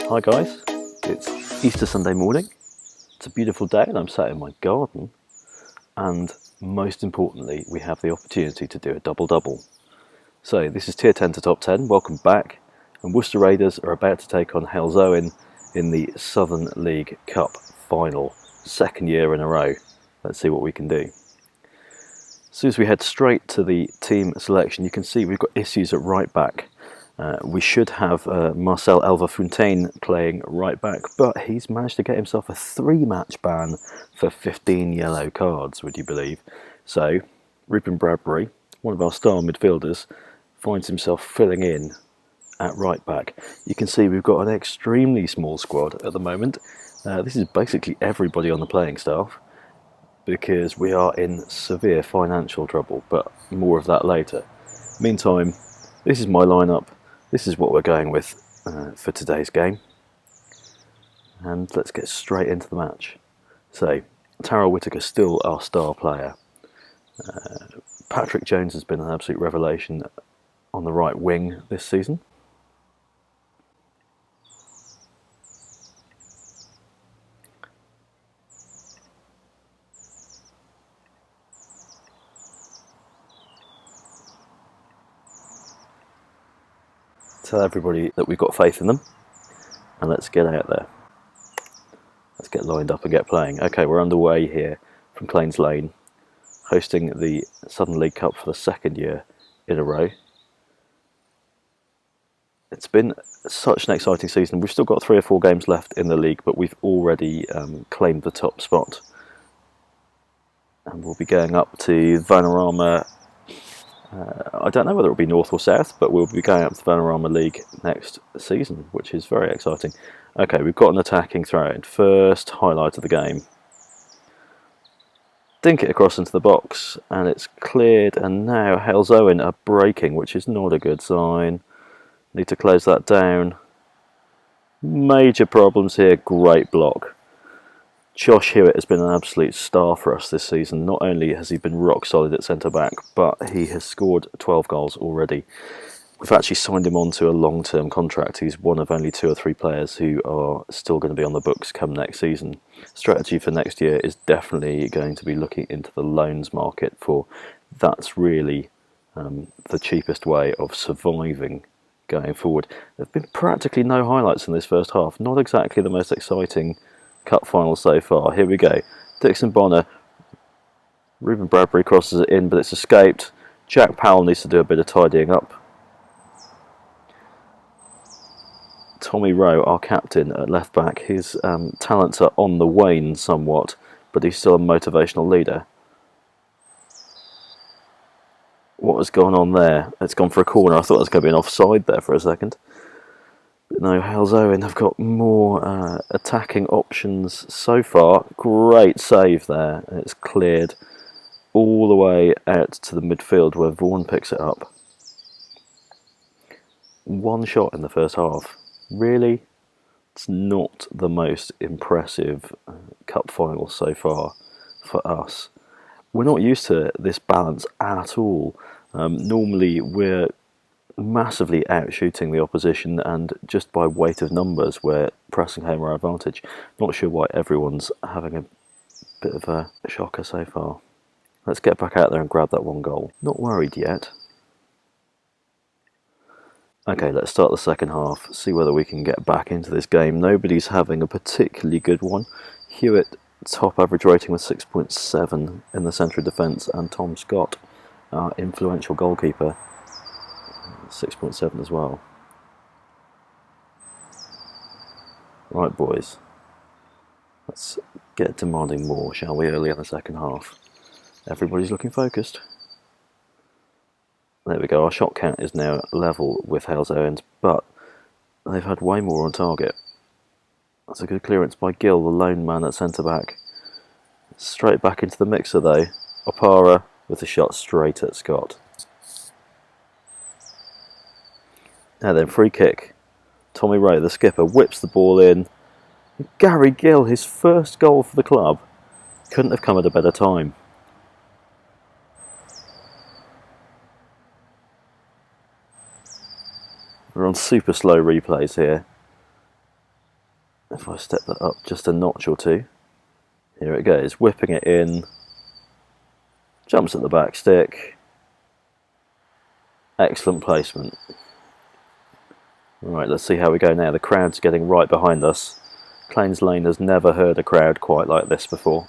Hi guys, it's Easter Sunday morning. It's a beautiful day and I'm sat in my garden, and most importantly we have the opportunity to do a double-double. So this is Tier 10 to Top 10, welcome back, and Worcester Raiders are about to take on Helzowen in the Southern League Cup final, second year in a row. Let's see what we can do. As soon as we head straight to the team selection, you can see we've got issues at right back. We should have Marcel Elverfontaine playing right back, but he's managed to get himself a 3-match ban for 15 yellow cards, would you believe? So, Ruben Bradbury, one of our star midfielders, finds himself filling in at right back. You can see we've got an extremely small squad at the moment. This is basically everybody on the playing staff, because we are in severe financial trouble, but more of that later. Meantime, this is my lineup. This is what we're going with for today's game. And let's get straight into the match. So, Tyrell Whittaker still our star player. Patrick Jones has been an absolute revelation on the right wing this season. Tell everybody that we've got faith in them, and let's get out there. Let's get lined up and get playing. Okay, we're underway here from Claines Lane, hosting the Southern League Cup for the second year in a row. It's been such an exciting season. We've still got 3 or 4 games left in the league, but we've already claimed the top spot. And we'll be going up to Vanarama. I don't know whether it'll be north or south, but we'll be going up to the Vanarama League next season, which is very exciting. Okay, we've got an attacking throw-in. First highlight of the game. Dink it across into the box, and it's cleared, and now Helzowen are breaking, which is not a good sign. Need to close that down. Major problems here, great block. Josh Hewitt has been an absolute star for us this season. Not only has he been rock solid at centre-back, but he has scored 12 goals already. We've actually signed him onto a long-term contract. He's one of only 2 or 3 players who are still going to be on the books come next season. Strategy for next year is definitely going to be looking into the loans market, for that's really the cheapest way of surviving going forward. There have been practically no highlights in this first half. Not exactly the most exciting cup final so far. Here we go. Dixon Bonner. Ruben Bradbury crosses it in, but it's escaped. Jack Powell needs to do a bit of tidying up. Tommy Rowe, our captain at left back, his talents are on the wane somewhat, but he's still a motivational leader. What has gone on there? It's gone for a corner. I thought it was going to be an offside there for a second. But no, Helzowen have got more attacking options so far. Great save there. It's cleared all the way out to the midfield where Vaughan picks it up. 1 shot in the first half. Really? It's not the most impressive cup final so far for us. We're not used to this balance at all. Normally we're massively outshooting the opposition, and just by weight of numbers we're pressing home our advantage. Not sure why everyone's having a bit of a shocker so far. Let's get back out there and grab that 1 goal. Not worried yet. Okay, let's start the second half, see whether we can get back into this game. Nobody's having a particularly good one. Hewitt, top average rating with 6.7 in the centre of defence, and Tom Scott, our influential goalkeeper, 6.7 as well. Right, boys. Let's get demanding more, shall we, early in the second half. Everybody's looking focused. There we go, our shot count is now level with Helzowen's, but they've had way more on target. That's a good clearance by Gill, the lone man at centre-back. Straight back into the mixer though. Opara with a shot straight at Scott. Now then, free kick. Tommy Rowe, the skipper, whips the ball in. Gary Gill, his first goal for the club. Couldn't have come at a better time. We're on super slow replays here. if I step that up just a notch or two, here it goes, whipping it in, jumps at the back stick, excellent placement. Right, let's see how we go now. The crowd's getting right behind us. Claines Lane has never heard a crowd quite like this before.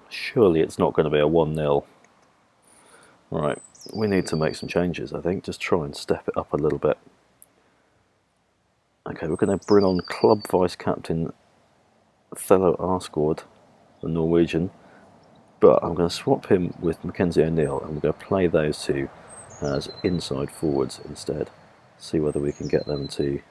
Surely it's not going to be a 1-0. Right, we need to make some changes, I think. Just try and step it up a little bit. Okay, we're going to bring on club vice-captain Thello Arsgaard, the Norwegian. But I'm going to swap him with Mackenzie O'Neill, and we're going to play those two as inside forwards instead. See whether we can get them to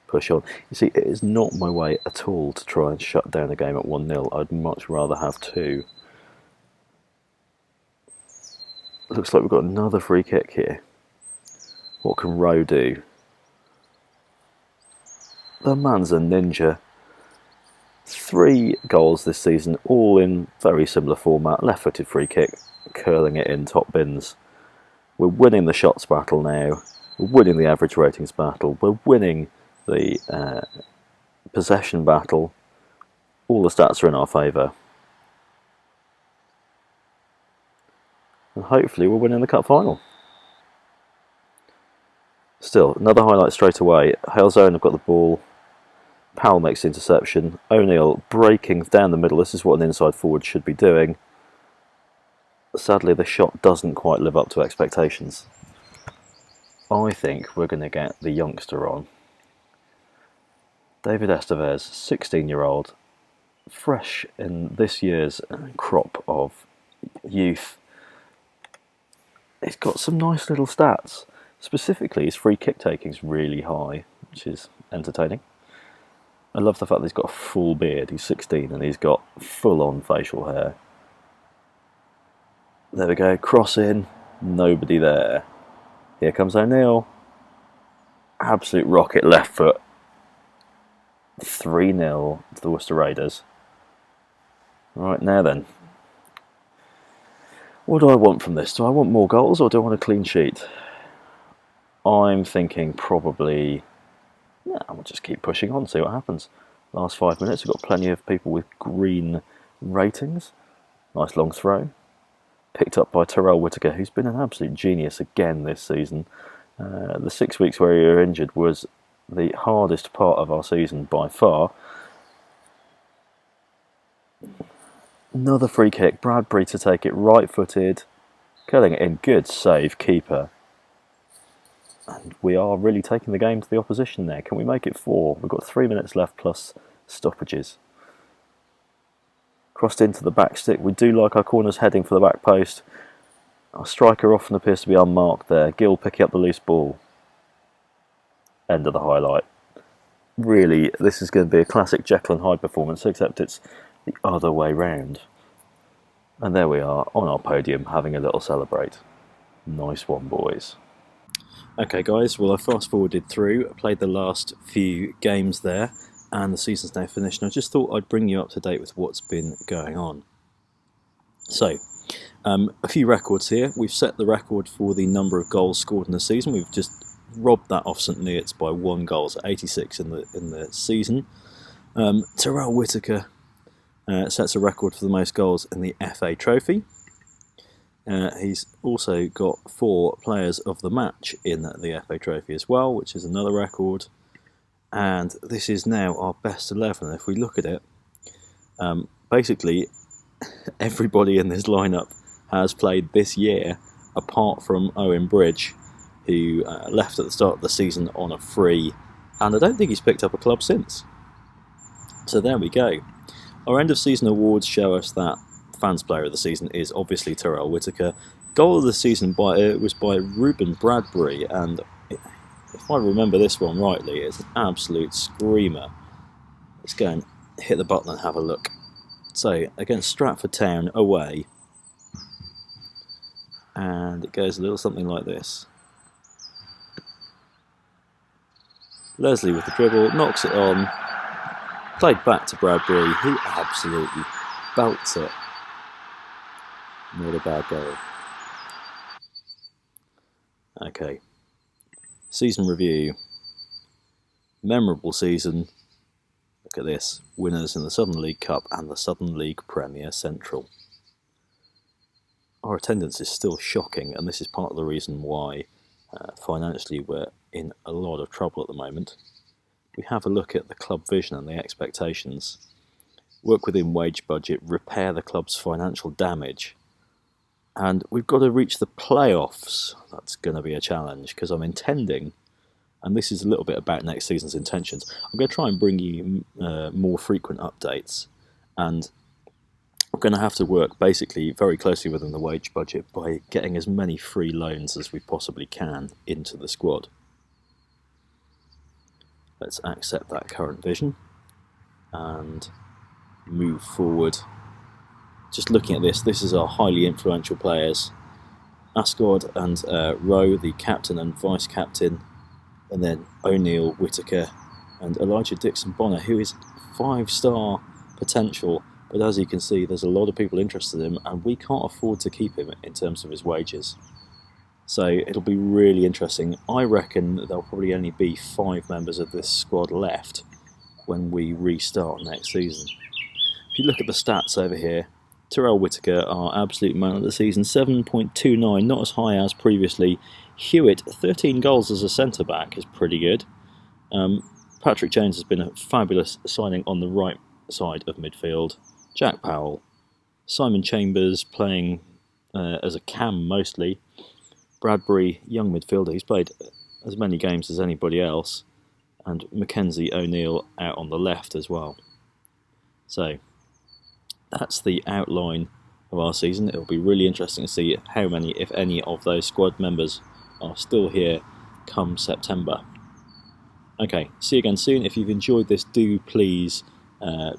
push on. You see, it is not my way at all to try and shut down a game at 1-0. I'd much rather have 2. Looks like we've got another free kick here. What can Rowe do? The man's a ninja. 3 goals this season, all in very similar format. Left-footed free kick, curling it in top bins. We're winning the shots battle now. We're winning the average ratings battle. We're winning the possession battle. All the stats are in our favour. And hopefully we're winning the cup final. Still, another highlight straight away. Hale's-Owen have got the ball. Powell makes the interception. O'Neill breaking down the middle. This is what an inside forward should be doing. Sadly, the shot doesn't quite live up to expectations. I think we're going to get the youngster on. David Estevez, 16-year-old, fresh in this year's crop of youth. He's got some nice little stats. Specifically, his free kick taking is really high, which is entertaining. I love the fact that he's got a full beard. He's 16 and he's got full-on facial hair. There we go, cross in, nobody there. Here comes O'Neill. Absolute rocket left foot. 3-0 to the Worcester Raiders. Right, now then. What do I want from this? Do I want more goals or do I want a clean sheet? I'm thinking probably... yeah, we'll just keep pushing on, see what happens. Last 5 minutes, we've got plenty of people with green ratings. Nice long throw. Picked up by Terrell Whitaker, who's been an absolute genius again this season. The 6 weeks where he was injured was the hardest part of our season by far. Another free kick. Bradbury to take it right-footed. Curling it in. Good save, keeper. And we are really taking the game to the opposition there. Can we make it 4? We've got 3 minutes left plus stoppages. Crossed into the back stick. We do like our corners heading for the back post. Our striker often appears to be unmarked there. Gill picking up the loose ball. End of the highlight. Really, this is going to be a classic Jekyll and Hyde performance, except it's the other way round. And there we are on our podium having a little celebrate. Nice one, boys. Okay guys, well I fast forwarded through, played the last few games there and the season's now finished, and I just thought I'd bring you up to date with what's been going on. So, a few records here. We've set the record for the number of goals scored in the season. We've just robbed that off St Neots by 1 goal, so 86 in the season. Terrell Whitaker sets a record for the most goals in the FA Trophy. He's also got 4 players of the match in the FA Trophy as well, which is another record. And this is now our best 11. If we look at it, basically everybody in this lineup has played this year, apart from Owen Bridge, who left at the start of the season on a free, and I don't think he's picked up a club since. So there we go. Our end of season awards show us that Fans Player of the Season is obviously Terrell Whitaker. Goal of the season was by Ruben Bradbury, and if I remember this one rightly, it's an absolute screamer. Let's go and hit the button and have a look. So, against Stratford Town away, and it goes a little something like this. Leslie with the dribble, knocks it on, played back to Bradbury, who absolutely belts it. Not a bad goal. Okay, season review. Memorable season. Look at this. Winners in the Southern League Cup and the Southern League Premier Central. Our attendance is still shocking, and this is part of the reason why financially we're in a lot of trouble at the moment. We have a look at the club vision and the expectations. Work within wage budget, repair the club's financial damage, and we've got to reach the playoffs. That's going to be a challenge, because I'm intending, and this is a little bit about next season's intentions, I'm going to try and bring you more frequent updates, and I'm going to have to work basically very closely within the wage budget by getting as many free loans as we possibly can into the squad. Let's accept that current vision and move forward. Just looking at this is our highly influential players. Ascod and Rowe, the captain and vice-captain, and then O'Neill, Whittaker, and Elijah Dixon-Bonner, who is 5-star potential, but as you can see, there's a lot of people interested in him, and we can't afford to keep him in terms of his wages. So it'll be really interesting. I reckon there'll probably only be 5 members of this squad left when we restart next season. If you look at the stats over here, Terrell Whittaker, our absolute man of the season, 7.29, not as high as previously. Hewitt, 13 goals as a centre-back is pretty good. Patrick Jones has been a fabulous signing on the right side of midfield. Jack Powell, Simon Chambers playing as a cam mostly. Bradbury, young midfielder, he's played as many games as anybody else. And Mackenzie O'Neill out on the left as well. So that's the outline of our season. It'll be really interesting to see how many, if any, of those squad members are still here come September. Okay, see you again soon. If you've enjoyed this, do please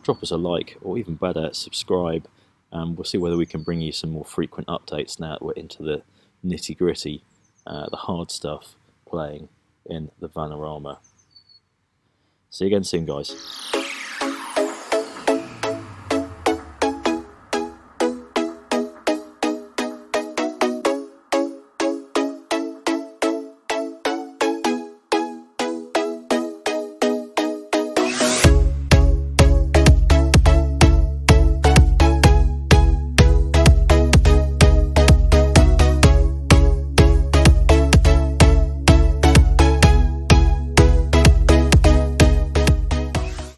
drop us a like, or even better, subscribe, and we'll see whether we can bring you some more frequent updates now that we're into the nitty-gritty, the hard stuff, playing in the Vanarama. See you again soon, guys.